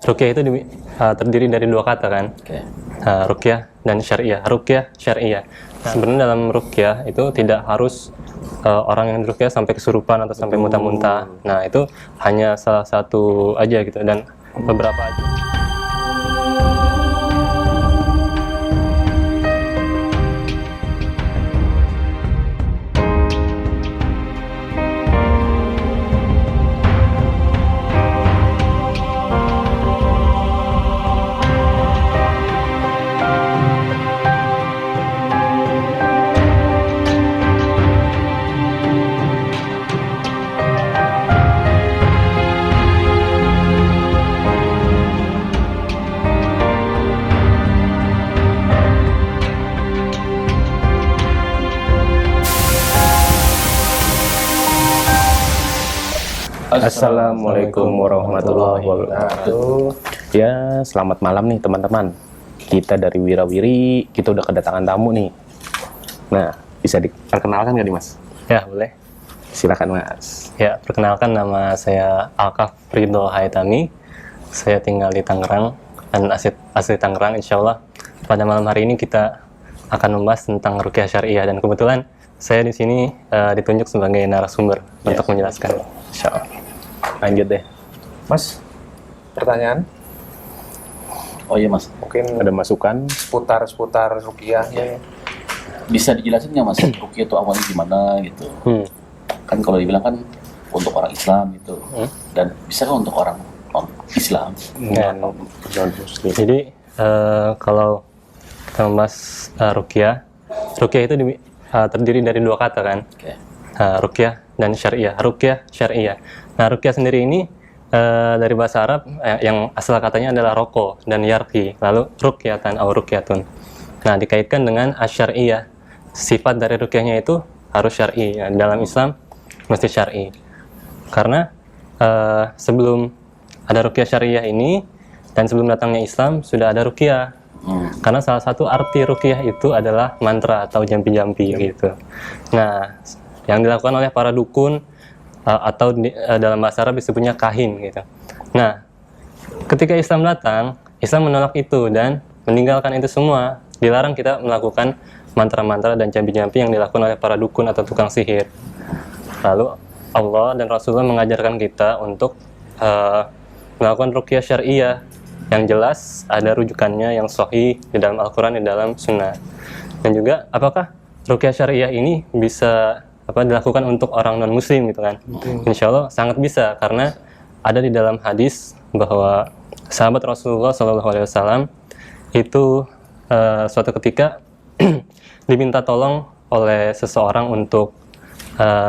Ruqyah itu terdiri dari dua kata kan, ruqyah dan syariah. Ruqyah syariah. Sebenarnya dalam ruqyah itu tidak harus orang yang ruqyah sampai kesurupan atau sampai muntah-muntah. Nah itu hanya salah satu aja gitu, dan beberapa aja. Assalamualaikum warahmatullahi wabarakatuh. Ya, selamat malam nih teman-teman. Kita dari Wirawiri, kita udah kedatangan tamu nih. Nah, bisa diperkenalkan nggak nih Mas? Ya boleh. Silakan Mas. Ya, perkenalkan, nama saya Alkaf Ridho Haitami. Saya tinggal di Tangerang dan asli Tangerang. Insya Allah pada malam hari ini kita akan membahas tentang ruqyah syariah, dan kebetulan saya di sini ditunjuk sebagai narasumber untuk menjelaskan. Insya Allah. Lanjut deh. Mas, pertanyaan? Oh iya Mas, Mungkin Ada masukan? seputar ruqyah ya. bisa dijelasin nggak Mas, ruqyah itu awalnya gimana gitu? Kan kalau dibilang kan untuk orang Islam gitu, dan bisa kan untuk orang non-Islam? Ya. Non-muslim. Jadi kalau kita membahas ruqyah itu terdiri dari dua kata kan, ruqyah dan syariah. Ruqyah syariah. Nah, ruqyah sendiri ini dari bahasa Arab yang asal katanya adalah roko dan yarqi, lalu ruqyatan atau ruqyatun. Nah, dikaitkan dengan asyariyah. Sifat dari ruqyahnya itu harus syar'i. Nah, dalam Islam mesti syar'i. Karena sebelum ada ruqyah syariah ini dan sebelum datangnya Islam sudah ada ruqyah. Karena salah satu arti ruqyah itu adalah mantra atau jampi-jampi gitu. Nah, yang dilakukan oleh para dukun atau dalam bahasa Arab disebutnya kahin gitu. Nah, ketika Islam datang, Islam menolak itu dan meninggalkan itu semua. Dilarang kita melakukan mantra-mantra dan jampi-jampi yang dilakukan oleh para dukun atau tukang sihir. Lalu Allah dan Rasulullah mengajarkan kita untuk melakukan ruqyah syariah yang jelas ada rujukannya yang sahih di dalam Al-Quran, di dalam Sunnah. Dan juga apakah ruqyah syariah ini bisa dilakukan untuk orang non-muslim gitu kan? Insya Allah sangat bisa, karena ada di dalam hadis bahwa sahabat Rasulullah SAW itu suatu ketika diminta tolong oleh seseorang untuk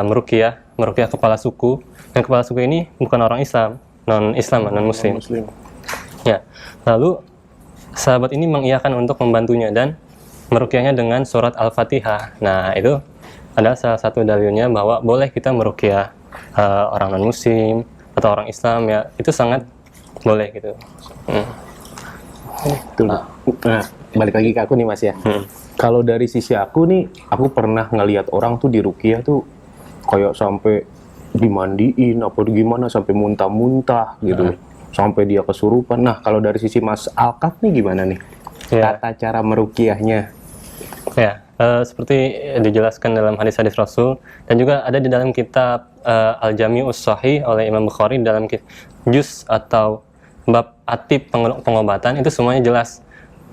meruqyah kepala suku, dan kepala suku ini bukan orang Islam, non-muslim. Ya, lalu sahabat ini mengiyakan untuk membantunya dan meruqyahnya dengan surat Al-Fatihah. Nah, itu adalah salah satu dalilnya bahwa boleh kita meruqyah orang non-muslim atau orang Islam, ya itu sangat boleh gitu. Nah, balik lagi ke aku nih Mas ya. Kalau dari sisi aku nih, aku pernah ngelihat orang tuh di ruqyah tuh kayak sampai dimandiin apa gimana, sampai muntah-muntah gitu. Sampai dia kesurupan. Nah, kalau dari sisi Mas Alkaf nih gimana nih? Tata cara meruqyahnya? Ya, seperti dijelaskan dalam hadis-hadis Rasul, dan juga ada di dalam kitab Al-Jami'us Shahih oleh Imam Bukhari, dalam juz atau bab atib pengobatan, itu semuanya jelas.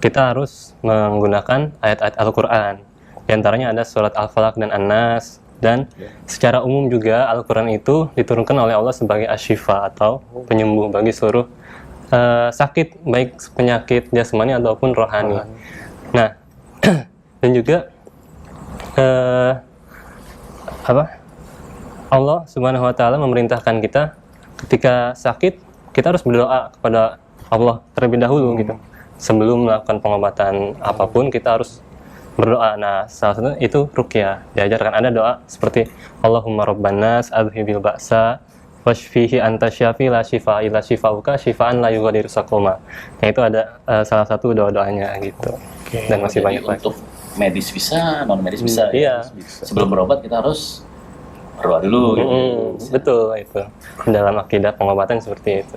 Kita harus menggunakan ayat-ayat Al-Quran. Di antaranya ada surat Al-Falaq dan An-Nas, dan secara umum juga Al-Quran itu diturunkan oleh Allah sebagai asyifa atau penyembuh bagi seluruh sakit, baik penyakit jasmani ataupun rohani. Nah, dan juga Allah Subhanahu wa Ta'ala memerintahkan kita ketika sakit kita harus berdoa kepada Allah terlebih dahulu gitu. Sebelum melakukan pengobatan apapun kita harus berdoa. Nah, salah satu itu ruqyah. Diajarkan ada doa seperti Allahumma rabban nas adhibil ba'sa washfihi anta syafi la shifaa illa shifauka shifaan la yughadiru saqama. Nah, itu ada salah satu doa-doanya gitu. Dan masih banyak lagi. Untuk medis bisa, non medis bisa. Iya. Sebelum berobat kita harus berdoa dulu. Gitu. Betul itu. Dalam akidah pengobatan seperti itu.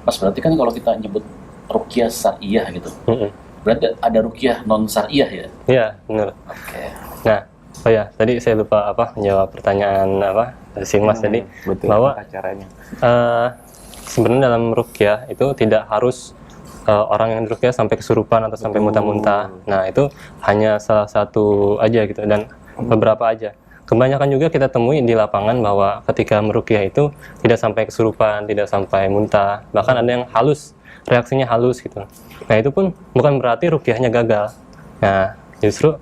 Mas, berarti kan kalau kita nyebut ruqyah syariah gitu, berarti ada ruqyah non syariah ya? Iya, benar. Oke. Nah, oh ya, tadi saya lupa menjawab pertanyaan dari si Mas tadi, Betul, bahwa tata caranya. sebenarnya dalam ruqyah itu tidak harus orang yang ruqyah sampai kesurupan atau sampai muntah-muntah. Nah, itu hanya salah satu aja gitu, dan beberapa aja. Kebanyakan juga kita temui di lapangan bahwa ketika meruqyah itu tidak sampai kesurupan, tidak sampai muntah, bahkan ada yang halus, reaksinya halus gitu. Nah, itu pun bukan berarti ruqyahnya gagal. Nah, justru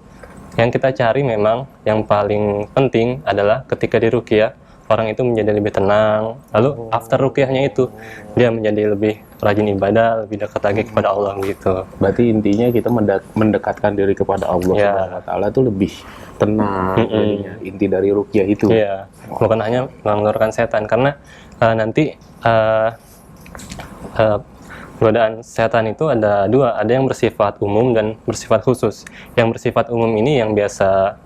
yang kita cari memang yang paling penting adalah ketika di ruqyah orang itu menjadi lebih tenang. Lalu after ruqyahnya itu dia menjadi lebih rajin ibadah, lebih dekat lagi kepada Allah gitu. Berarti intinya kita mendekatkan diri kepada Allah Subhanahu wa taala itu lebih tenang jadinya. Inti dari ruqyah itu. Iya, bukan hanya mengeluarkan setan, karena nanti godaan setan itu ada dua, ada yang bersifat umum dan bersifat khusus. Yang bersifat umum ini yang biasa,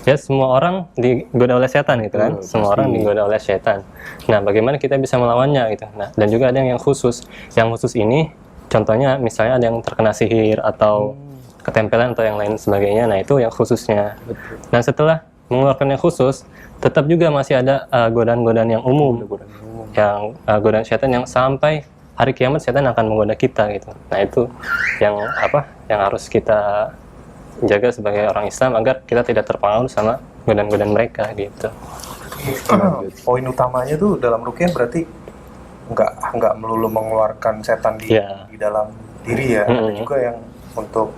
ya semua orang digoda oleh setan gitu kan, semua orang digoda oleh setan. Nah, bagaimana kita bisa melawannya gitu. Nah, dan juga ada yang khusus. Yang khusus ini contohnya misalnya ada yang terkena sihir atau ketempelan atau yang lain sebagainya. Nah, itu yang khususnya. Dan setelah mengeluarkan yang khusus, tetap juga masih ada godaan-godaan yang umum, yang godaan setan yang sampai hari kiamat setan akan menggoda kita gitu. Nah, itu yang yang harus kita jaga sebagai orang Islam agar kita tidak terpengaruh sama godaan-godaan mereka gitu. Poin utamanya tuh dalam ruqyah berarti nggak melulu mengeluarkan setan di dalam diri ya, ada juga yang untuk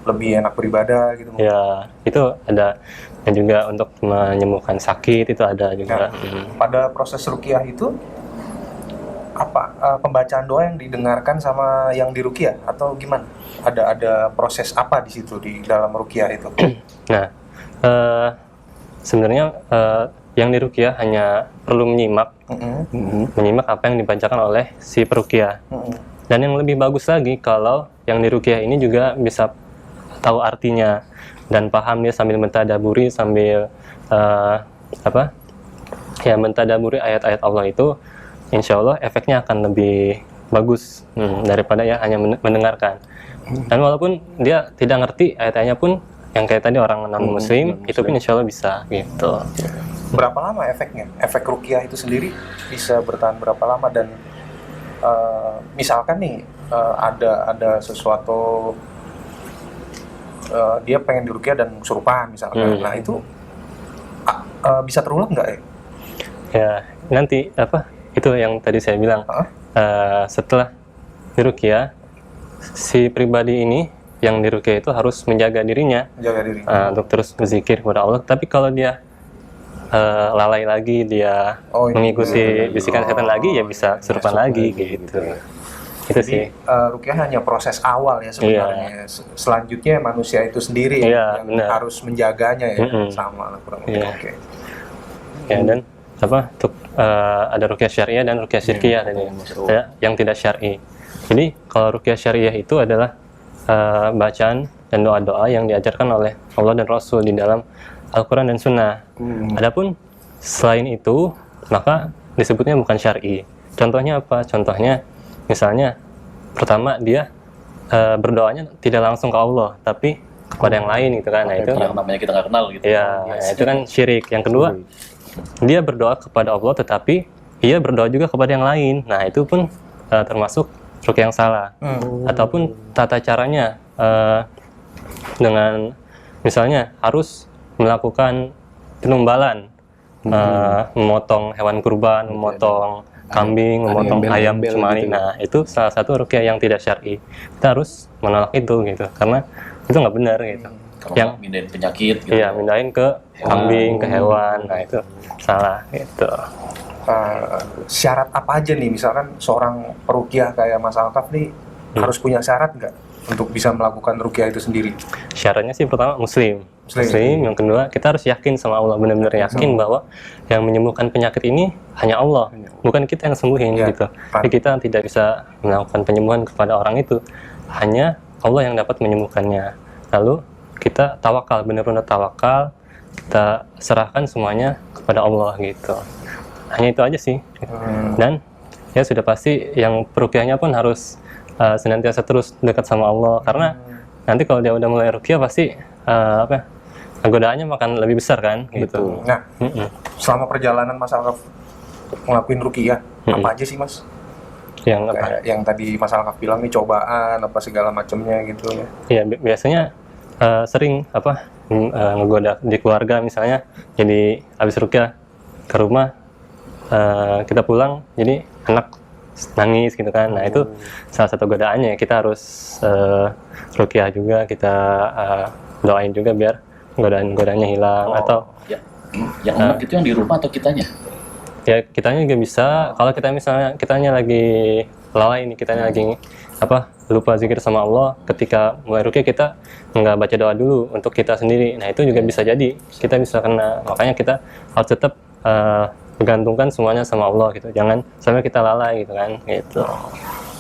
lebih enak beribadah gitu. Ya, itu ada, dan juga untuk menyembuhkan sakit itu ada juga. Pada proses ruqyah itu apa pembacaan doa yang didengarkan sama yang diruqyah atau gimana? Ada proses apa di situ di dalam ruqyah itu? Nah, sebenarnya yang diruqyah hanya perlu menyimak apa yang dibacakan oleh si peruqyah. Dan yang lebih bagus lagi kalau yang diruqyah ini juga bisa tahu artinya dan paham dia sambil mentadaburi, sambil mentadaburi ayat-ayat Allah itu, insya Allah efeknya akan lebih bagus daripada ya hanya mendengarkan. Dan walaupun dia tidak ngerti ayat-ayatnya pun, yang kayak tadi orang non-muslim, itu pun insya Allah bisa gitu. Berapa lama efeknya? Efek ruqyah itu sendiri bisa bertahan berapa lama? Dan misalkan nih ada sesuatu, dia pengen diruqyah dan kesurupan misalkan, nah itu bisa terulang nggak ya? Ya, nanti itu yang tadi saya bilang, setelah diruqyah, si pribadi ini yang diruqyah itu harus menjaga dirinya, untuk terus berzikir kepada Allah. Tapi kalau dia lalai lagi, dia mengikuti bisikan setan lagi, ya bisa kesurupan lagi gitu. Itu sih. Ruqyah hanya proses awal ya sebenarnya. Selanjutnya manusia itu sendiri yang harus menjaganya ya, sama lah kurang lebih. Oke. Ya, dan untuk ada ruqyah syariah dan ruqyah syirkiyah tadi, yang tidak syar'i. Jadi kalau ruqyah syariah itu adalah bacaan dan doa-doa yang diajarkan oleh Allah dan Rasul di dalam Al-Quran dan Sunnah. Adapun selain itu, maka disebutnya bukan syar'i. Contohnya apa? Contohnya misalnya pertama dia berdoanya tidak langsung ke Allah, tapi kepada yang lain gitu kan. Nah, itu yang namanya kita nggak kenal gitu. Ya, itu kan syirik. Yang kedua, dia berdoa kepada Allah tetapi dia berdoa juga kepada yang lain. Nah, itu pun termasuk ruqyah yang salah. Ataupun tata caranya dengan misalnya harus melakukan penumbalan, memotong hewan kurban, memotong kambing, memotong ayam cemani. Gitu. Nah, itu salah satu ruqyah yang tidak syar'i. Kita harus menolak itu gitu, karena itu nggak benar gitu. Kalau yang mindahin penyakit gitu. Iya, mindahin ke kambing, ke hewan. Nah, itu salah gitu. Syarat apa aja nih, misalkan seorang peruqyah kayak Mas Alkaf nih harus punya syarat nggak untuk bisa melakukan ruqyah itu sendiri? Syaratnya sih pertama Muslim. Yang kedua kita harus yakin sama Allah, benar-benar yakin bahwa yang menyembuhkan penyakit ini hanya Allah, bukan kita yang sembuhin gitu. Jadi kita tidak bisa melakukan penyembuhan kepada orang itu, hanya Allah yang dapat menyembuhkannya. Lalu kita tawakal, benar-benar tawakal, kita serahkan semuanya kepada Allah gitu. Hanya itu aja sih. Dan ya sudah pasti yang peruqyahnya pun harus senantiasa terus dekat sama Allah, karena nanti kalau dia udah mulai ruqyah pasti godaannya makan lebih besar kan gitu. Nah, selama perjalanan Mas Alkaf ngelakuin ruqyah, apa aja sih Mas? Yang apa? Kayak yang tadi Mas Alkaf bilang nih, cobaan apa segala macamnya gitu ya. Iya, biasanya sering ngegoda di keluarga misalnya. Jadi habis ruqyah ke rumah, kita pulang jadi anak nangis gitu kan. Nah, itu salah satu godaannya. Kita harus ruqyah juga, kita doain juga biar godaan-godaannya hilang. Atau yang anak itu yang di rumah atau kitanya? ya kitanya juga bisa. Kalau kitanya lagi lalai nih, kitanya lagi lupa zikir sama Allah, ketika mulai ruqyah kita nggak baca doa dulu untuk kita sendiri. Nah, itu juga bisa jadi kita bisa kena. Makanya kita harus tetap menggantungkan semuanya sama Allah gitu. Jangan sampai kita lalai gitu kan gitu.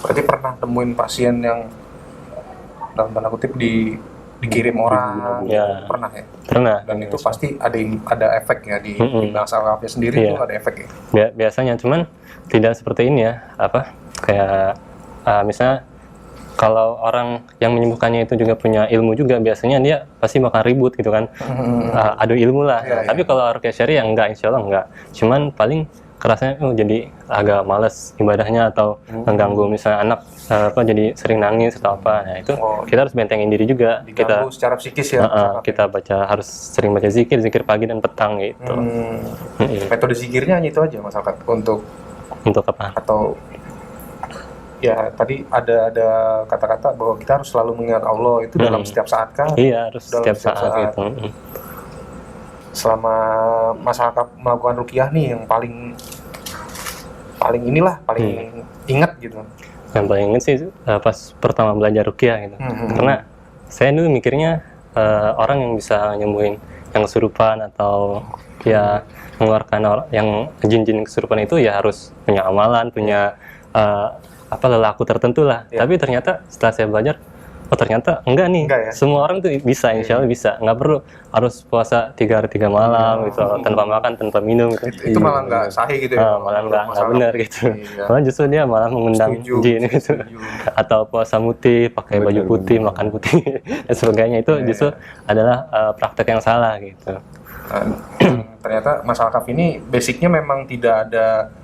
Berarti pernah temuin pasien yang dalam tanda kutip dikirim orang, Ya. pernah ya? Pernah. Dan itu pasti ada efek ya di Mas Alkafnya sendiri Iya. itu ada efek ya? Biasanya, cuman tidak seperti ini ya, kayak misalnya kalau orang yang menyembuhkannya itu juga punya ilmu juga, biasanya dia pasti bakal ribut gitu kan, adu ilmu lah. Iya, Tapi kalau ruqyah syariah enggak, insya Allah enggak. Cuman paling kerasnya jadi agak males ibadahnya atau mengganggu misalnya anak jadi sering nangis atau apa. Nah, itu kita harus bentengin diri juga. Diganggu secara psikis ya? Kita harus sering baca zikir pagi dan petang gitu. Metode zikirnya hanya itu aja Mas Alkaf untuk apa? atau ya tadi ada kata-kata bahwa kita harus selalu mengingat Allah itu dalam setiap saat kan? Iya, harus Dalam setiap saat gitu. Selama Mas Alkaf melakukan ruqyah nih, yang paling ingat gitu. Yang paling inget sih pas pertama belajar ruqyah gitu. Karena saya dulu mikirnya orang yang bisa nyembuhin yang kesurupan atau ya mengeluarkan yang jin-jin kesurupan itu ya harus punya amalan, punya lelaku tertentu lah. Tapi ternyata setelah saya belajar, ternyata enggak nih. Enggak ya? Semua orang tuh bisa, insya Allah bisa. Nggak perlu harus puasa 3 hari 3 malam gitu, tanpa makan, tanpa minum gitu. Itu malah nggak sahih gitu ya? Malah nggak benar gitu. Iya. Malah justru dia malah mengundang jin gitu. Atau puasa putih, pakai baju putih, makan putih dan sebagainya, itu justru adalah praktek yang salah gitu. Ternyata Mas Alkaf ini basicnya memang tidak ada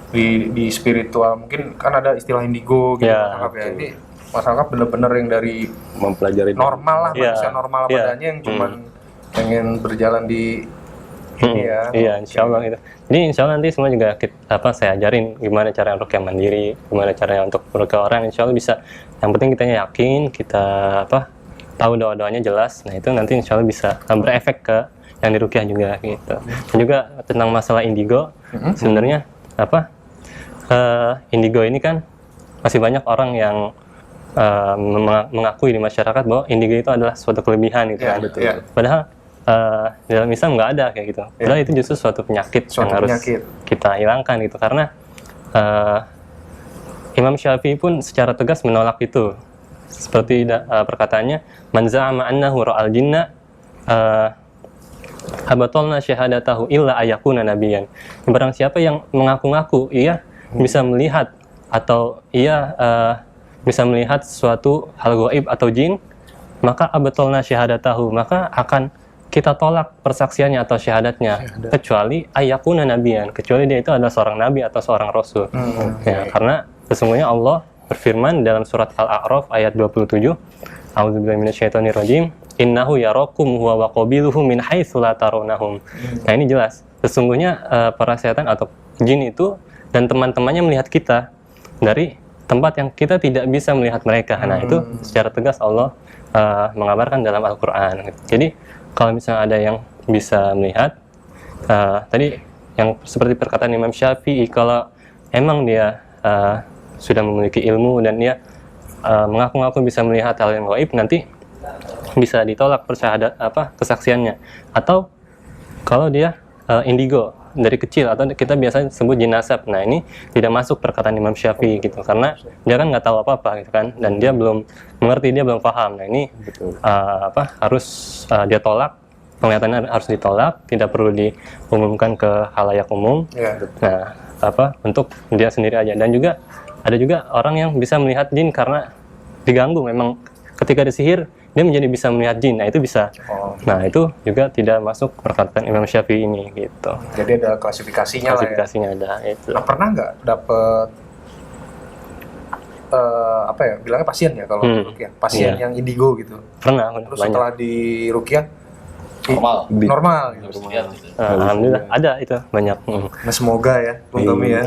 di spiritual. Mungkin kan ada istilah indigo gitu Ya, Mas Alkaf ya. Ini Mas Alkaf bener-bener yang dari mempelajari normal lah, Iya. manusia normal Iya. padanya yang cuman pengen berjalan di ini ya. Iya, insya Allah gitu. Jadi insya Allah nanti semua juga saya ajarin gimana cara ruqyah mandiri, gimana caranya untuk meruqyah orang, insya Allah bisa. Yang penting kita yakin, kita tahu doa-doanya jelas. Nah, itu nanti insya Allah bisa berefek ke yang diruqyah juga gitu. Dan juga tentang masalah indigo, sebenarnya indigo ini kan masih banyak orang yang mengakui di masyarakat bahwa indigo itu adalah suatu kelebihan gitu kan. Betul. Ya. Padahal di dalam Islam nggak ada kayak gitu. Padahal itu justru suatu penyakit yang harus kita hilangkan gitu. Karena Imam Syafi'i pun secara tegas menolak itu. Seperti perkataannya, man za'ama annahu ra'al jinna habatolna syahadatahu illa ayakuna nabiyan. Barang siapa yang mengaku-ngaku ia bisa melihat atau ia bisa melihat suatu hal gaib atau jin, maka abatolna syahadatahu, maka akan kita tolak persaksiannya atau syahadatnya, kecuali ayakuna nabiyan, kecuali dia itu adalah seorang nabi atau seorang rasul. Ya, karena sesungguhnya Allah berfirman dalam surat Al-A'raf ayat 27, A'udzubillahi minasyaitonirrajim, innahu yarakum huwa wa qabiluhu min haitsu la tarawnahum. Nah, ini jelas sesungguhnya para setan atau jin itu dan teman-temannya melihat kita dari tempat yang kita tidak bisa melihat mereka. Nah, itu secara tegas Allah mengabarkan dalam Al-Quran. Jadi kalau misalnya ada yang bisa melihat, tadi yang seperti perkataan Imam Syafi'i, kalau emang dia sudah memiliki ilmu dan dia mengaku-ngaku bisa melihat hal yang gaib, nanti bisa ditolak kesaksiannya. Atau kalau dia indigo dari kecil, atau kita biasanya sebut jin nasab. Nah, ini tidak masuk perkataan Imam Syafi'i gitu, karena dia kan nggak tahu apa-apa gitu kan, dan dia belum mengerti, dia belum paham. Nah, ini harus dia tolak, penglihatannya harus ditolak, tidak perlu diumumkan ke halayak umum. Ya. Nah, untuk dia sendiri aja. Dan juga ada juga orang yang bisa melihat jin karena diganggu, memang ketika disihir dia menjadi bisa melihat jin. Nah itu bisa. Nah itu juga tidak masuk perkataan Imam Syafi'i ini gitu. Jadi ada klasifikasinya, Klasifikasinya lah ya. ada itu. Nah, pernah nggak dapet bilangnya pasien ya kalau ruqyah, pasien yang indigo gitu. Pernah. Terus banyak. setelah di ruqyah normal gitu. Alhamdulillah ada itu banyak. Nah, semoga ya, Bung Tommy ya.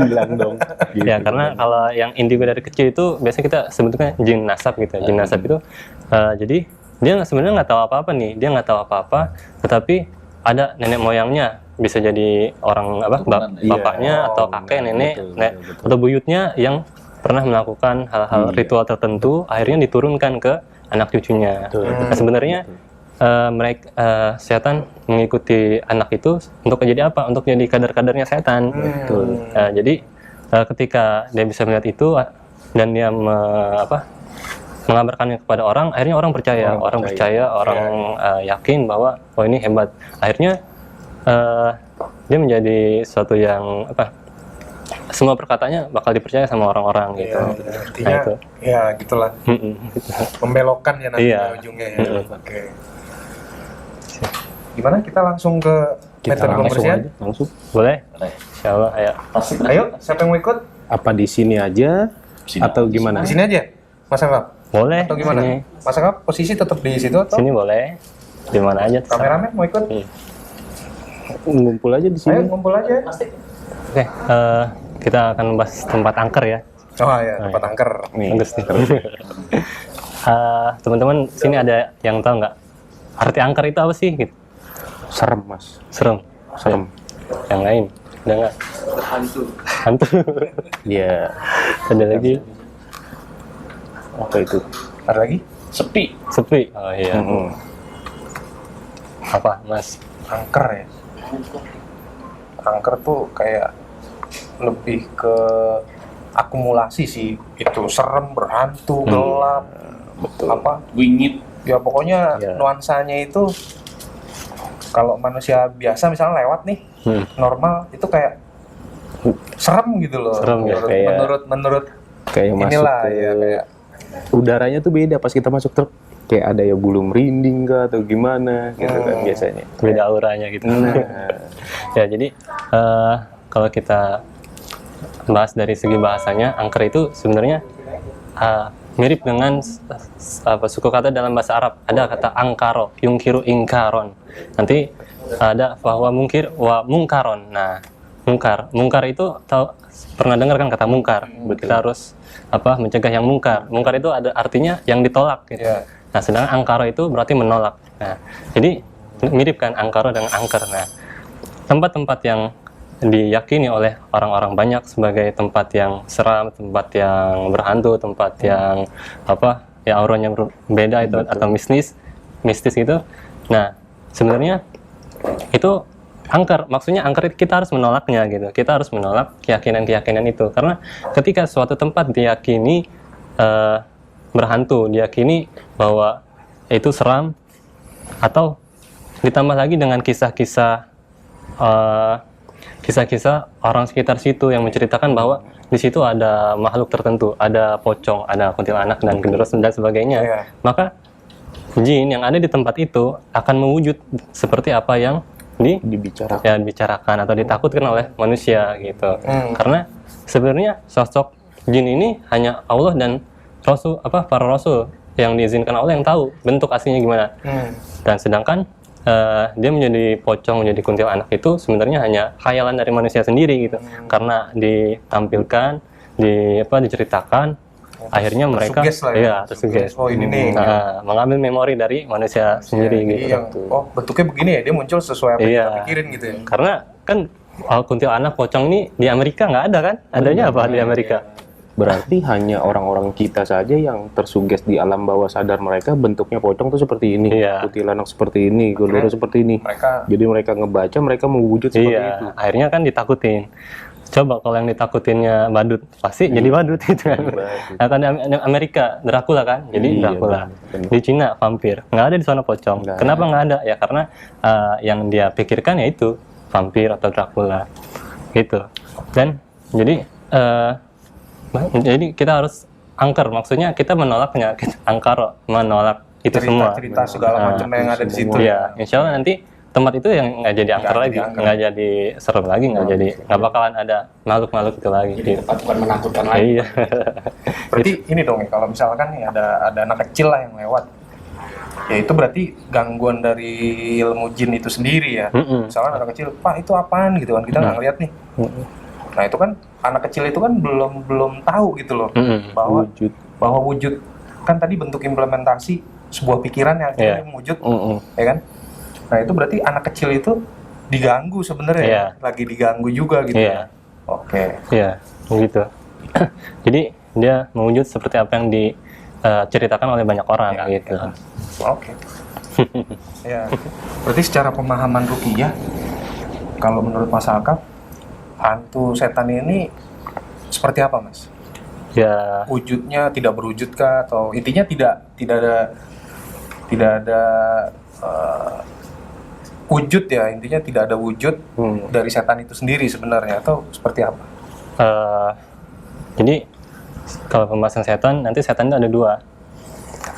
Bilang dong. Gitu. Ya karena kalau yang indigo dari kecil itu biasanya kita sebutnya jin nasab gitu. Jin nasab itu jadi dia sebenarnya nggak tahu apa-apa nih, dia nggak tahu apa-apa, tetapi ada nenek moyangnya, bisa jadi orang bapaknya atau kakek, nenek, atau buyutnya yang pernah melakukan hal-hal ritual tertentu, akhirnya diturunkan ke anak cucunya. Nah, sebenarnya mereka setan mengikuti anak itu untuk jadi apa? Untuk jadi kader-kadernya setan. Jadi ketika dia bisa melihat itu dan dia mengabarkannya kepada orang, akhirnya orang percaya, orang yakin bahwa ini hebat. Akhirnya dia menjadi suatu yang semua perkataannya bakal dipercaya sama orang-orang gitu. Artinya itu. Ya gitulah. Membelokkan ya nanti ujungnya ya. Oke. Gimana kita langsung ke metode pembersihan? Langsung. Boleh? Insyaallah, ayo. Ayo, siapa yang mau ikut? Apa di sini aja atau gimana? Di sini aja, Mas Akap. Boleh. Atau gimana? Sini. Mas Akap posisi tetap di situ atau? Sini boleh. Di mana aja. Kameramen mau ikut? Ngumpul aja di sini. Ayo ngumpul aja. Oke, kita akan bahas tempat angker ya. Oh ya, tempat angker. Bagus nih. Teman-teman, sini ada yang tahu nggak arti angker itu apa sih? Gitu. Serem, Mas. Serem. Yang lain, ada nggak? Hantu. Iya. Ada lagi? Apa itu? Ada lagi? Sepi. Oh iya. Apa, Mas? Angker ya. Angker tuh kayak lebih ke akumulasi sih. Itu serem, berhantu, gelap, Wingit. ya pokoknya nuansanya itu kalau manusia biasa misalnya lewat nih normal itu kayak serem gitu loh. Serem ya, menurut kayak inilah masuk ke ya kayak udaranya tuh beda pas kita masuk truk, kayak ada yang bulu merinding kah atau gimana gitu kan biasanya. Beda auranya gitu. Ya jadi kalau kita bahas dari segi bahasanya, angker itu sebenarnya mirip dengan suku kata dalam bahasa Arab. Ada kata angkaro, yungkiru ingkaron. Nanti ada bahwa mungkir wa mungkaron. Nah, mungkar itu pernah dengar kan kata mungkar? Kita harus mencegah yang mungkar. Mungkar itu ada artinya yang ditolak gitu. Nah, sedangkan angkaro itu berarti menolak. Nah, jadi mirip kan angkaro dengan angker. Nah, tempat-tempat yang diyakini oleh orang-orang banyak sebagai tempat yang seram, tempat yang berhantu, tempat yang auranya berbeda itu atau mistis gitu. Nah, sebenarnya itu angker. Maksudnya angker itu kita harus menolaknya gitu. Kita harus menolak keyakinan-keyakinan itu karena ketika suatu tempat diyakini berhantu, diyakini bahwa itu seram atau ditambah lagi dengan kisah-kisah orang sekitar situ yang menceritakan bahwa di situ ada makhluk tertentu, ada pocong, ada kuntilanak dan genderuwo dan sebagainya. Maka jin yang ada di tempat itu akan mewujud seperti apa yang dibicarakan atau ditakutkan oleh manusia gitu. Karena sebenarnya sosok jin ini hanya Allah dan para rasul yang diizinkan Allah yang tahu bentuk aslinya gimana. Dan sedangkan dia menjadi pocong, menjadi kuntilanak itu sebenarnya hanya khayalan dari manusia sendiri gitu. Karena ditampilkan, diceritakan, akhirnya mereka tersuges. Oh ini nih. Mengambil memori dari manusia sendiri gitu. Yang, bentuknya begini ya, dia muncul sesuai apa yang kita pikirin gitu ya. Karena kan kuntilanak, pocong ini di Amerika nggak ada kan? Adanya apa di Amerika? Berarti hanya orang-orang kita saja yang tersuges di alam bawah sadar mereka bentuknya pocong tuh seperti ini, kuntilanak seperti ini, genderuwo seperti ini. Jadi mereka ngebaca, mereka mewujud seperti itu. Akhirnya kan ditakutin. Coba kalau yang ditakutinnya badut, pasti jadi badut gitu kan. Nah, kan di Amerika Dracula kan, jadi Dracula. Di Cina vampir, nggak ada di sana pocong. Kenapa nggak ada? Ya karena yang dia pikirkan ya itu vampir atau Dracula gitu. Dan jadi kita harus angker, maksudnya kita menolak penyakit angkaro, menolak itu semua. Cerita segala macam yang ada di situ. Ya, insya Allah nanti tempat itu yang nggak jadi angker lagi, nggak jadi serem lagi, nggak bakalan ada makhluk-makhluk itu lagi. Jadi tempat bukan menakutkan lagi. Iya. Berarti ini dong ya, kalau misalkan nih ada anak kecil lah yang lewat, ya itu berarti gangguan dari ilmu jin itu sendiri ya. Misalkan anak kecil, Pak itu apaan gitu kan, kita nggak ngeliat nih. Nah itu kan anak kecil itu kan belum tahu gitu loh bahwa wujud kan tadi bentuk implementasi sebuah pikiran yang akhirnya mewujud, ya kan? Nah itu berarti anak kecil itu diganggu sebenarnya, lagi diganggu juga gitu. Oke. Iya, gitu. Jadi dia mewujud seperti apa yang diceritakan oleh banyak orang gitu. Oke. Ya. Berarti secara pemahaman ruqyah, kalau menurut Mas Alkaf, hantu setan ini seperti apa, Mas? Ya. Wujudnya tidak berwujud kah, atau intinya tidak ada wujud ya, intinya tidak ada wujud dari setan itu sendiri sebenarnya, atau seperti apa? Jadi kalau pembahasan setan, nanti setan itu ada dua.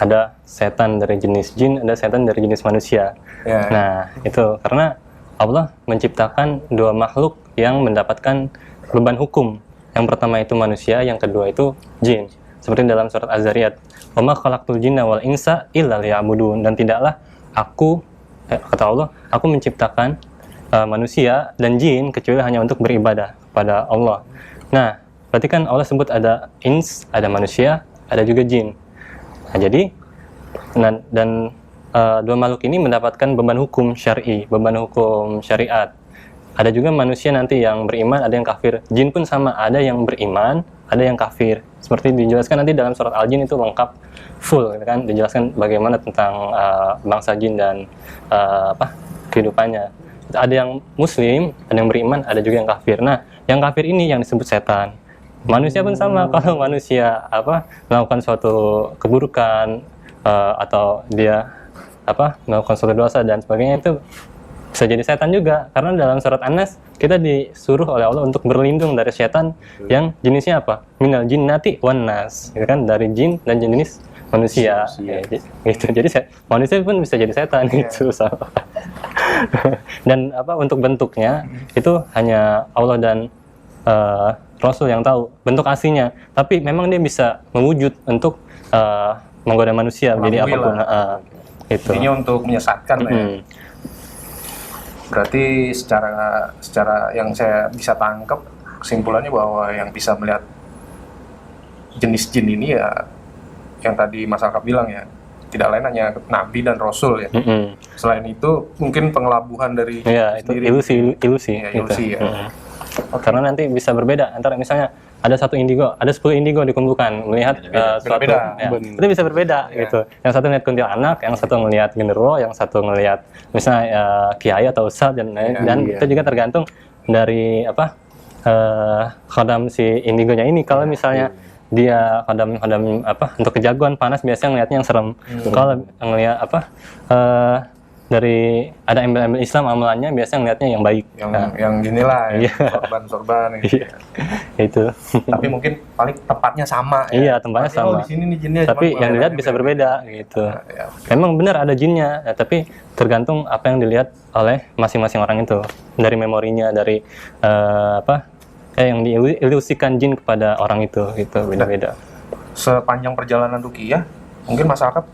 Ada setan dari jenis jin, ada setan dari jenis manusia. Nah itu karena Allah menciptakan dua makhluk yang mendapatkan beban hukum. Yang pertama itu manusia, yang kedua itu jin. Seperti dalam surat Az-Zariyat, "Wa ma khalaqtul jinna wal insa illa liya'budun." Dan tidaklah aku, kata Allah, aku menciptakan manusia dan jin kecuali hanya untuk beribadah kepada Allah. Nah, berarti kan Allah sebut ada ins, ada manusia, ada juga jin. Nah, jadi dua makhluk ini mendapatkan beban hukum syar'i, beban hukum syariat. Ada juga manusia nanti yang beriman, ada yang kafir. Jin pun sama, ada yang beriman, ada yang kafir. Seperti dijelaskan nanti dalam surat Al-Jin itu lengkap, full, gitu kan? Dijelaskan bagaimana tentang bangsa jin dan kehidupannya. Ada yang muslim, ada yang beriman, ada juga yang kafir. Nah, yang kafir ini yang disebut setan. Manusia pun sama, kalau manusia melakukan suatu keburukan atau dia melakukan suatu dosa dan sebagainya, itu bisa jadi setan juga, karena dalam surat An-Nas kita disuruh oleh Allah untuk berlindung dari setan yang jenisnya apa? Minal jinnati wan nas, gitu kan, dari jin dan jenis manusia. Gitu. Jadi manusia pun bisa jadi setan gitu. Dan untuk bentuknya itu hanya Allah dan Rasul yang tahu bentuk aslinya. Tapi memang dia bisa mewujud untuk menggoda manusia menjadi apapun. Itu. Intinya untuk menyesatkan lah ya. Berarti secara yang saya bisa tangkap, kesimpulannya bahwa yang bisa melihat jenis jin ini ya yang tadi Mas Alkaf bilang ya, tidak lain hanya Nabi dan Rasul ya. Selain itu mungkin pengelabuhan dari itu ilusi ya. Karena nanti bisa berbeda antara misalnya ada 1 indigo, ada 10 indigo dikumpulkan melihat suatu itu bisa berbeda gitu. Yang satu ngelihat kuntilanak, yang satu ngelihat genderuwo, yang satu ngelihat misalnya kiai atau ustadz dan itu juga tergantung dari khodam si indigonya ini. Kalau misalnya dia khodam untuk kejagoan panas, biasanya ngelihatnya yang serem. Kalau ngelihat dari ada embel-embel Islam amalannya, biasanya ngelihatnya yang baik. Yang ginilah ya, sorban gitu. Itu. Tapi mungkin paling tempatnya sama ya. Iya, tempatnya sama. Di sini nih jinnya, tapi yang dilihat bisa berbeda gitu. Memang benar ada jinnya, tapi tergantung apa yang dilihat oleh masing-masing orang itu. Dari memorinya, dari yang diilusikan jin kepada orang itu gitu, beda-beda. Sepanjang perjalanan ruqyah, mungkin Mas Alkaf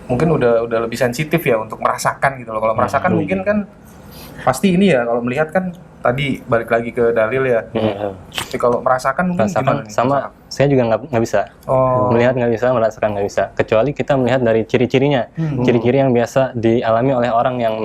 mungkin udah lebih sensitif ya untuk merasakan gitu loh. Kalau merasakan mungkin kan pasti ini ya, kalau melihat kan tadi balik lagi ke dalil ya. Tapi kalau merasakan mungkin gimana nih? Sama saya juga nggak bisa. Melihat nggak bisa, merasakan nggak bisa. Kecuali kita melihat dari ciri-cirinya. Ciri-ciri yang biasa dialami oleh orang yang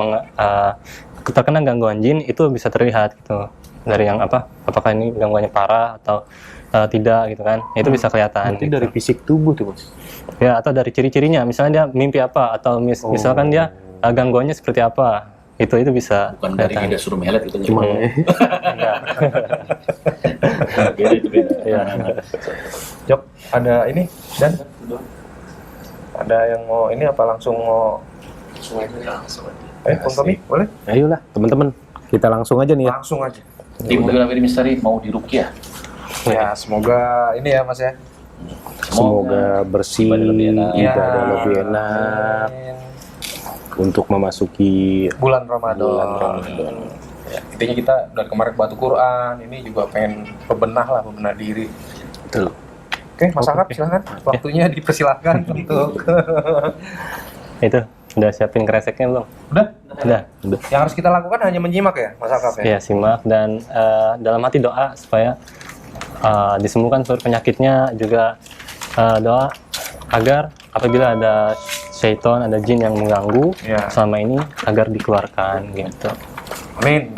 terkena gangguan jin itu bisa terlihat gitu. Dari yang apakah ini gangguannya parah atau tidak gitu kan, itu bisa kelihatan. Nanti dari fisik tubuh tuh Mas? Ya, atau dari ciri-cirinya, misalnya dia mimpi apa, atau misalkan dia gangguannya seperti apa, itu bisa. Bukan dari dia suruh melet gitu. Cuma beda. Jok, ada ini dan ada yang mau ini apa langsung mau? Bung Tommy, boleh? Ayolah teman-teman, Kita langsung aja nih ya. Langsung aja. Tim Wilayah Misteri mau diruqyah. Ya, semoga ini ya Mas ya. Semoga bersih, ibadah lebih enak. ibadah lebih enak untuk memasuki Bulan Ramadan. bulan Ramadan. Ya, intinya kita dari kemarin batu Quran, ini juga pengen bebenah diri. Betul. Oke, Mas Akap silakan. Waktunya dipersilahkan untuk Itu udah siapin kreseknya belum? Udah? Udah. Yang harus kita lakukan hanya menyimak ya, Mas Akap ya. Ya, simak dan dalam hati doa supaya disembuhkan seluruh penyakitnya, juga doa agar apabila ada syaitan, ada jin yang mengganggu Ya. selama ini agar dikeluarkan gitu. Amin.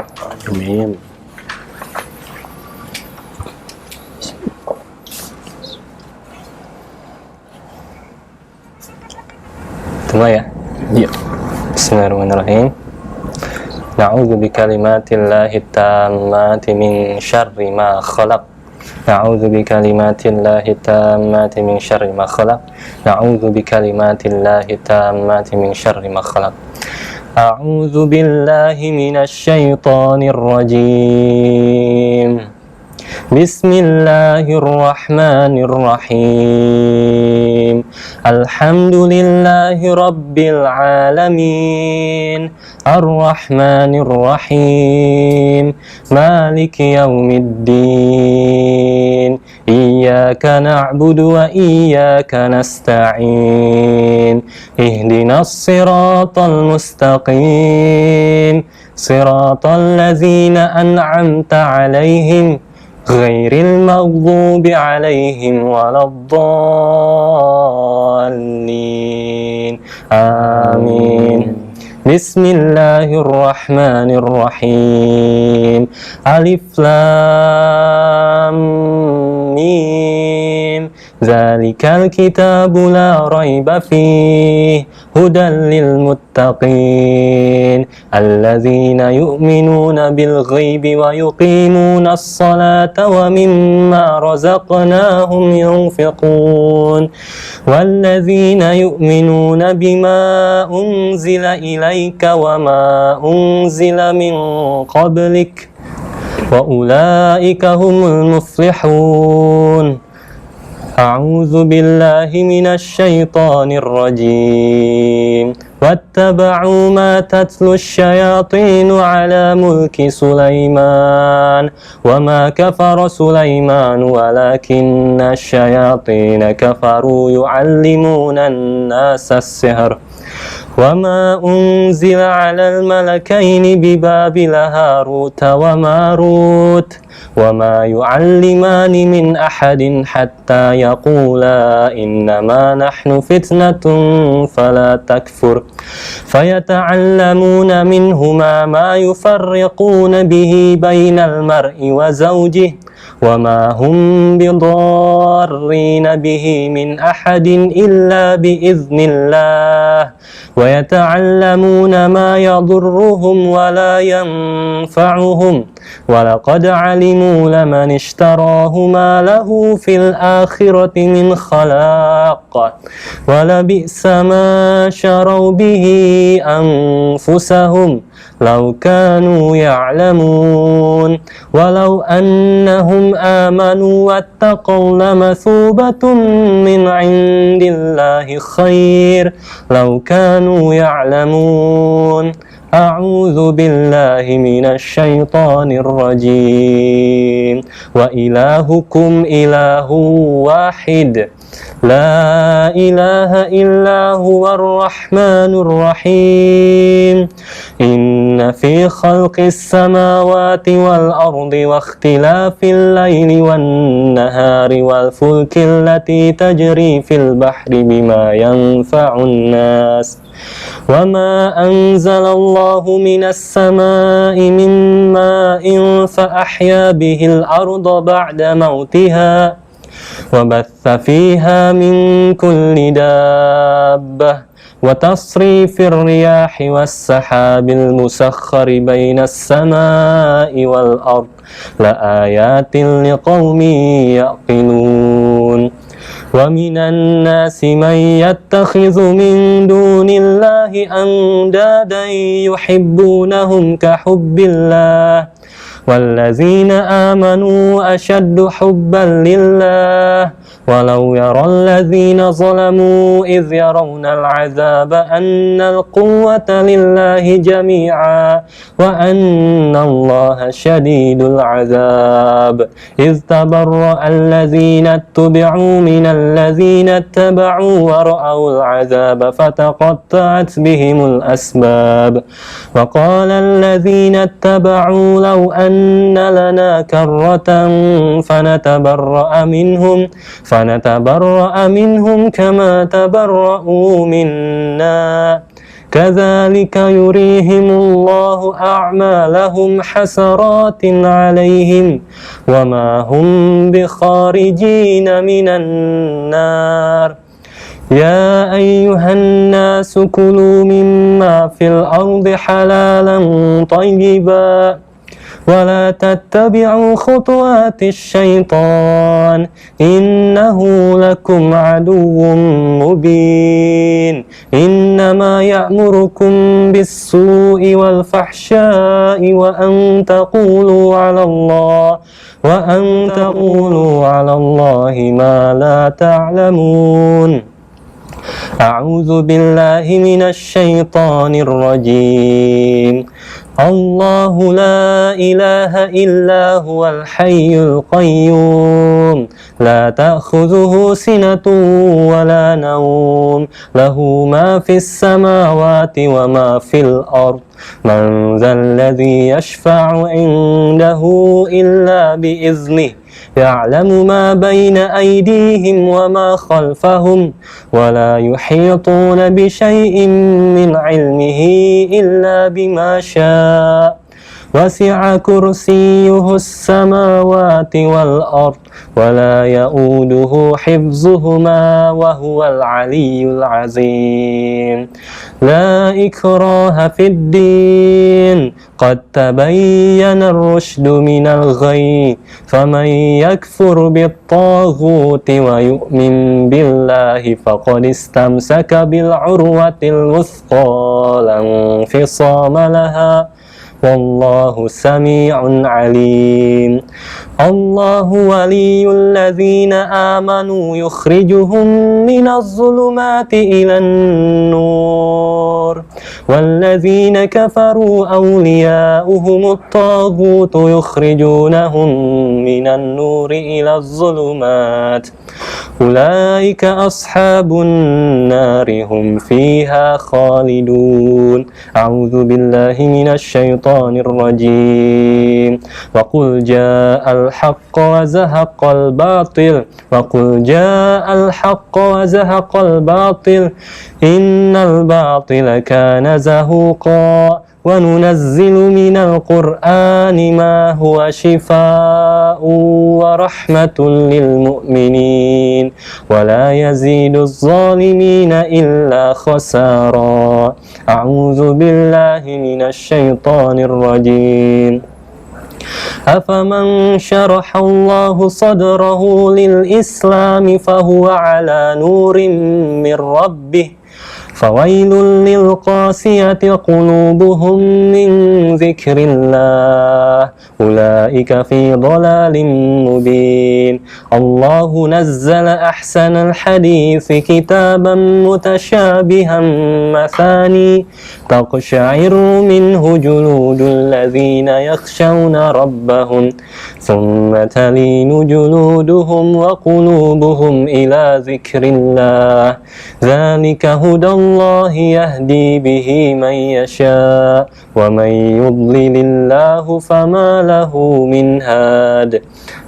Amin. Tunggu ya. Iya. Bismillahirrahmanirrahim. Na'udzu bikalimatillahi tammati min syarri ma khalaq. Na'udzu bikalimatillahi tammati min syarri ma khalaq. Na'udzu bikalimatillahi tammati min syarri ma khalaq. A'udzu billahi minasy syaithanir rajim. Bismillahirrahmanirrahim. Alhamdulillahi rabbil alamin. Ar-Rahmanir-Rahim. Maliki yaumiddin. Iyyaka na'budu wa iyyaka nasta'in. Ihdinas siratal mustaqim. Siratal ladzina an'amta 'alaihim ghairil maghdubi 'alaihim waladdallin. Amin. Bismillahirrahmanirrahim. Alif Lam Mim. Zalikal kitabu la raiba fihi hudan lil muttaqin alladzina yu'minuna bil ghaibi wa yuqimuna as-salata wa mimma razaqnahum yunfiqun walladzina yu'minuna bima unzila ilaika wa ma unzila min qablik wa ulaika humul muflihun. A'udzu billahi minasy syaithanir rajim. Wattaba'u ma tatlu asy-syayatinu 'ala mulki Sulaiman wa ma kafara Sulaiman walakinna asy-syayatina kafaru yu'allimuna an-nasa as-sihr wa ma unzila 'alal malakaini bi Babila Harut wa Marut وما يعلمان من أحد حتى يقولا إنما نحن فتنة فلا تكفر فيتعلمون منهما ما يفرقون به بين المرء وزوجه وما هم بضارين به من أحد إلا بإذن الله ويتعلمون ما يضرهم ولا ينفعهم ولقد علموا لمن اشتراه ما له في الآخرة من خلاق ولبئس ما شروا به أنفسهم لو كانوا يعلمون ولو أنهم آمنوا واتقوا لمثوبة من عند الله خير لو كانوا يعلمون أعوذ بالله من الشيطان الرجيم وإلهكم إله واحد لا إله إلا هو الرحمن الرحيم إن في خلق السماوات والأرض واختلاف الليل والنهار والفلك التي تجري في البحر بما ينفع الناس وما أنزل الله من السماء من ماء فأحيا به الأرض بعد موتها وبث فيها من كل دابة وتصريف الرياح والسحاب المسخر بين السماء والأرض لآيات لقوم يعقلون ومن الناس من يتخذ من دون الله أندادا يحبونهم كحب الله والذين آمنوا أشد حبا لله ولو يرى الذين ظلموا إذ يرون العذاب أن القوة لله جميعا وأن الله شديد العذاب إذ تبرأ الذين اتبعوا من الذين اتبعوا ورأوا العذاب فتقطعت بهم الأسباب وقال الذين اتبعوا لو أن لنا كرة فنتبرأ منهم كما تبرأوا منا كذلك يريهم الله أعمالهم حسرات عليهم وما هم بخارجين من النار يا أيها الناس كلوا مما في الأرض حلالا طيبا ولا تتبعوا خطوات الشيطان إنه لكم عدو مبين إنما يأمركم بالسوء والفحشاء وأن تقولوا على الله ما لا تعلمون أعوذ بالله من الشيطان الرجيم الله لا إله إلا هو الحي القيوم لا تأخذه سنة ولا نوم له ما في السماوات وما في الأرض من ذا الذي يشفع عنده إلا بإذنه يعلم ما بين أيديهم وما خلفهم ولا يحيطون بشيء من علمه إلا بما شاء وسع كرسيه السماوات والأرض ولا يؤوده حفظهما وهو العلي العظيم لا إكراه في الدين قد تبين الرشد من الغي فمن يكفر بالطاغوت ويؤمن بالله فقد استمسك بالعروة الوثقى لا انفصام لها والله سميع عليم الله ولي الذين آمنوا يخرجهم من الظلمات إلى النور والذين كفروا أولياؤهم الطاغوت يخرجونهم من النور إلى الظلمات أولئك أصحاب النار هم فيها خالدون أعوذ بالله من الشيطان الرجيم وقل جاء الحق وزهق الباطل إن الباطل كان زهوقا وننزل من القرآن ما هو شفاء ورحمة للمؤمنين ولا يزيد الظالمين إلا خسارا أعوذ بالله من الشيطان الرجيم أفمن شرح الله صدره للإسلام فهو على نور من ربه فويل للقاسية قلوبهم من ذكر الله أولئك في ضلال مبين الله نزل أحسن الحديث كتابا متشابها مثاني تقشعر منه جلود الذين يخشون ربهم ثم تلين جلودهم وقلوبهم إلى ذكر الله ذلك هدى الله يهدي به من يشاء ومن يضلل الله فما له من هاد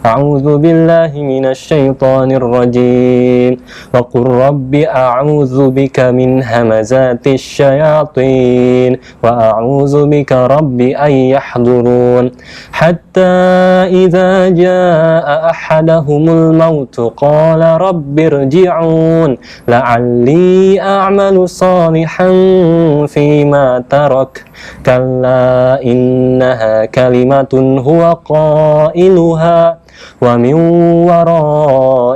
أعوذ بالله من الشيطان الرجيم وقل رب أعوذ بك من همزات الشياطين وأعوذ بك رب أن يحضرون حتى إذا جاء أحدهم الموت قال رب ارجعون لعلي أعمل صالحا فيما ترك كلا إنها كلمة هو قائلها ومن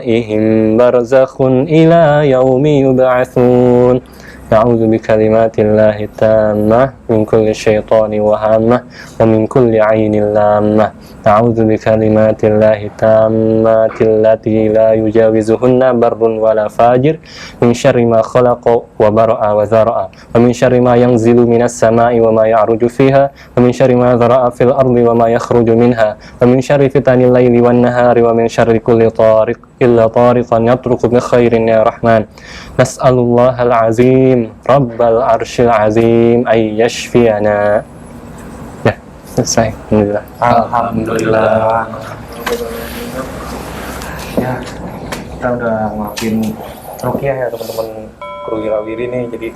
wara'ihim barzakhun ila yaumi yub'atsun. A'udzu bikalimatillahi tammah min kulli syaitani wa hammah wa min kulli 'ainin lammah. A'udzu bikalimatillahi tammati allati la yujawizuhunna barrun wala fajir min syarri ma khalaqa wa bara'a wa zara'a wa min syarri ma yanzilu minas sama'i wa ma ya'ruju fiha wa min syarri ma zara'a fil ardi wa ma yakhruju minha wa min syarri fitanil laili wan nahari wa min syarri kulli tariq illa tariqan yatruku bi khairin ya rahman. Nas'alullahal azim rabbal arsyil azim ay yashfiyana. Ya, selesai. Alhamdulillah. Alhamdulillah. Ya, kita udah ngelakuin ruqyah ya teman-teman kru Wirawiri nih. Jadi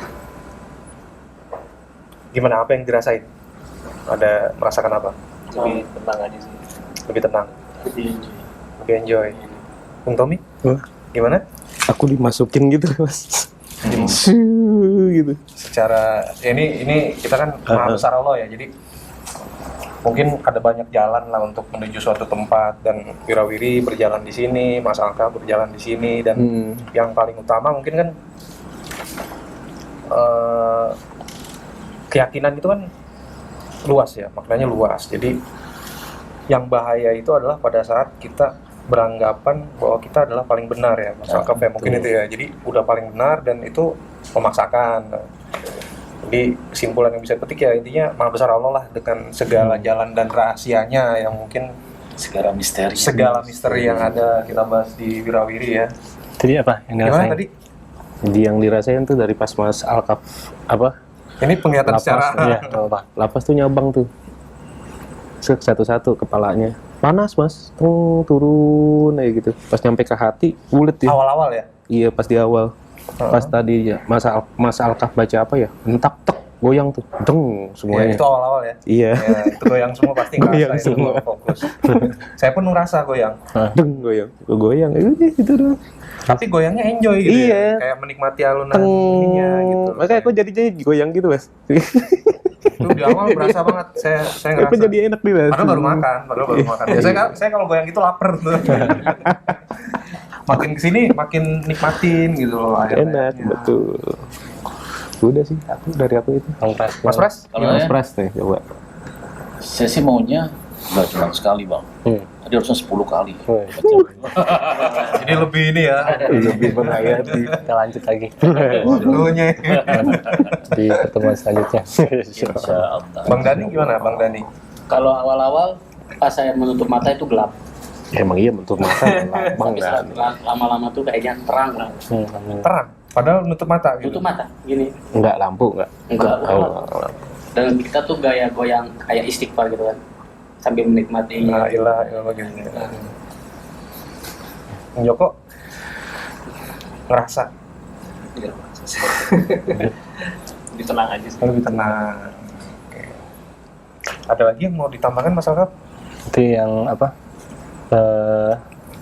gimana, apa yang dirasain? Ada merasakan apa? Lebih tenang aja sih. Lebih tenang, Lebih enjoy. lebih enjoy. Bung Tommy, Wah, gimana? aku dimasukin gitu mas. Gitu. Secara ya ini kita kan maha besar Allah ya, jadi mungkin ada banyak jalan lah untuk menuju suatu tempat, dan Wirawiri berjalan di sini, Mas Alka berjalan di sini, dan yang paling utama mungkin kan keyakinan itu kan luas ya, maknanya luas. Jadi yang bahaya itu adalah pada saat kita beranggapan bahwa kita adalah paling benar ya, Mas Alka ya, mungkin itu ya. Jadi udah paling benar dan itu memaksakan. Jadi kesimpulan yang bisa petik ya, intinya maha besar Allah lah dengan segala jalan dan rahasianya yang mungkin Segala misteri yang ada kita bahas di Wirawiri ya. Tadi apa yang Gimana dirasain? tadi? Jadi yang dirasain tuh dari pas Mas Alkaf apa? Ini penglihatan Lapas, secara Ya, apa? Lapas tuh nyabang tuh. Satu-satu kepalanya. Panas mas, turun aja gitu. Pas nyampe ke hati, bulet ya. awal-awal ya. Iya pas di awal. Pas tadi ya, Mas Alkaf baca apa ya? Entak tek, goyang tuh, deng Ya, semuanya. itu awal-awal ya. Iya, Ya, itu goyang semua pasti ngerasa Goyang itu semua. fokus. Saya pun ngerasa goyang. deng goyang, itu doang. Tapi goyangnya enjoy gitu Iya. ya. Kayak menikmati alunan Teng. ininya gitu. Makanya aku jadi goyang gitu mas. Itu di awal berasa banget. Saya Aku ngerasa. jadi enak nih mas. Padahal baru makan. Ya, saya kalau goyang itu lapar tuh. Makin kesini makin nikmatin gitu loh Enak, akhirnya. betul. Udah sih, dari aku itu. Mas Pras, Kalau Mas ya, Pras nih, coba. saya sih maunya nggak cuma sekali bang. Tadi harusnya 10 kali. jadi lebih ini ya. Lebih menghayati. Kita lanjut lagi Dulunya. di pertemuan selanjutnya. Insya Allah. Bang Dani gimana, Bang Dani? Kalau awal-awal pas saya menutup mata itu gelap. Emang iya bentuk mata lambang Tapi kan. lama-lama tuh kayaknya terang lah. Terang. Padahal nutup mata gitu. Tutup mata gini. Enggak lampu enggak. Enggak. Oh, Dan kita tuh gaya goyang kayak istighfar gitu kan. Sambil menikmati. Nah, ilah gitu. Bang Joko ngerasa Lebih tenang aja sih. lebih tenang. Oke. Ada lagi yang mau ditambahkan Mas Alkaf? Itu yang apa?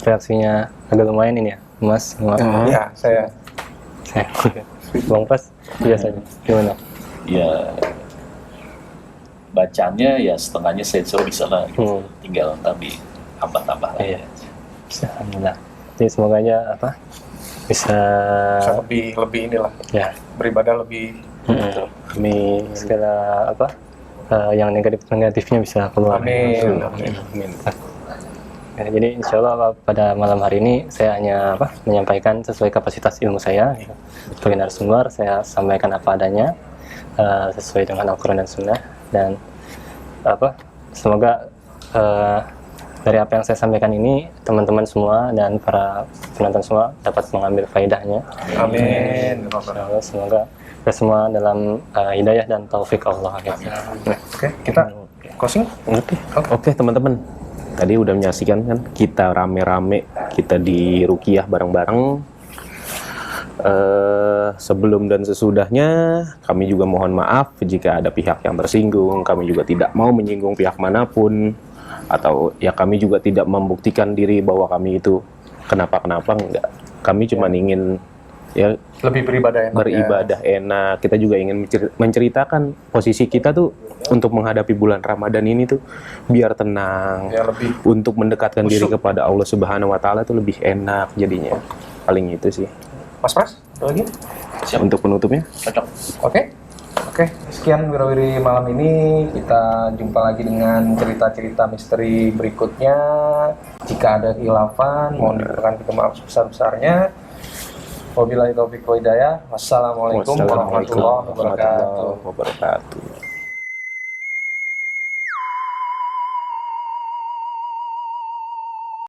Reaksinya agak lumayan ini ya, Mas. Ya, saya. Bang Pras biasanya gimana? Ya bacanya ya setengahnya sensor bisa lah. Tinggal tapi tambah-tambah lah. Iya. Alhamdulillah. Jadi semoga aja apa bisa Bisa lebih inilah, ya beribadah lebih. kami segala apa yang negatifnya bisa keluar. Amin. Ya, jadi insya Allah pada malam hari ini saya hanya menyampaikan sesuai kapasitas ilmu saya sebagai narasumber. Saya sampaikan apa adanya sesuai dengan Al-Quran dan Sunnah, dan semoga dari apa yang saya sampaikan ini teman-teman semua dan para penonton semua dapat mengambil faedahnya. Amin. Semoga kita semua dalam hidayah dan taufik Allah. Oke, kita closing. Oke teman-teman, tadi udah menyaksikan kan kita rame-rame, kita di Ruqyah bareng-bareng. Sebelum dan sesudahnya kami juga mohon maaf jika ada pihak yang tersinggung. Kami juga tidak mau menyinggung pihak manapun, atau ya kami juga tidak membuktikan diri bahwa kami itu kenapa-kenapa, enggak. Kami cuma ingin ya Lebih beribadah enak. beribadah enak. Kita juga ingin menceritakan posisi kita tuh untuk menghadapi bulan Ramadan ini tuh biar tenang. Ya lebih Untuk mendekatkan diri kepada Allah Subhanahu wa taala tuh lebih enak jadinya. Paling itu sih. Mas Pras, ada lagi? Siap. Untuk penutupnya. Cocok. Oke, sekian Wirawiri malam ini. Kita jumpa lagi dengan cerita-cerita misteri berikutnya. Jika ada khilafan, mohon diberikan kita maaf sebesar-besarnya. Wabillahi taufiq wa hidayah. Wassalamualaikum warahmatullahi wabarakatuh. wabarakatuh.